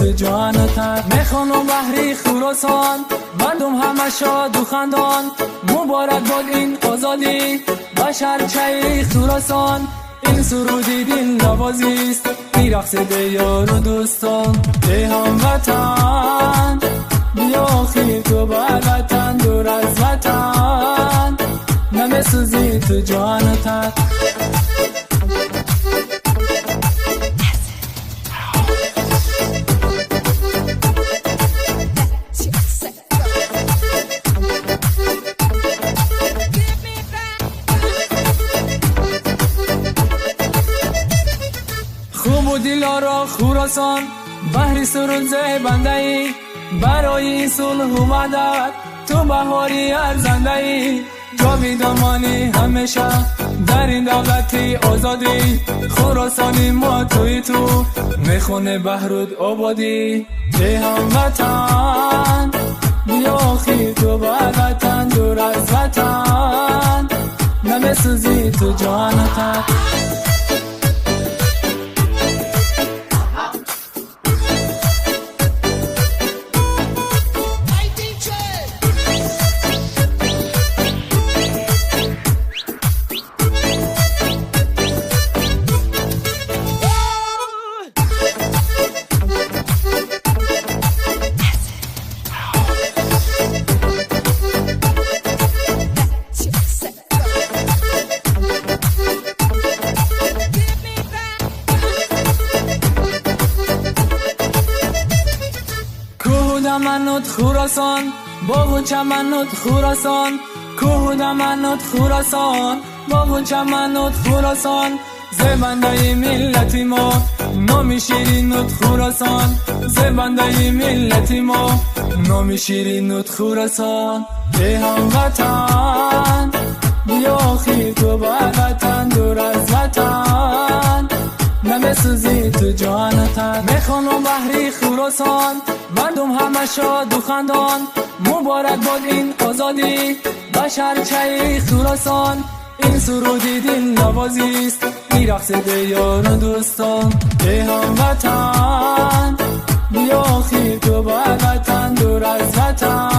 تو جان و تن. میخوانم بحری خراسان، مردم همه شاد و خندان. مبارک باد این آزادی بشرچه خراسان. این سرودی دل نوازیست، این رقص یار و دوستان. ای هموطن بیا خیل تو بر وطن، دور از وطن نمیسوزی تو جان و تن. خوب و دلارا خراسان، بحری سرود زیبنده ای. برای صلح و وحدت تو بهاری ارزنده ای. جاویدمانی همیشه در این دولتی آزادی. خراسانی ما توی تو میخونه بهرود آبادی. ای هموطن بیا خیل تو بر وطن، دور از وطن نمیسوزی تو جان و تن. دمنوت خراسان، باغ و چمنوت خراسان. کوه دمنوت خراسان، باغ و چمنوت خراسان. زبنده ملتی ما نام شیرینوت خراسان. زبنده ملتی ما نام شیرینوت خراسان. ای هموطن بیا خیل تو بر وطن، دور از وطن نمیسوزی تو جان و تن. میخوانم بحری خراسان، مردم همه شاد و خندان. مبارک باد این آزادی بشرچه خراسان. این سرودی دل نوازیست، این رقص یار و دوستان. ای هموطن بیا خیل تو بر وطن، دور از وطن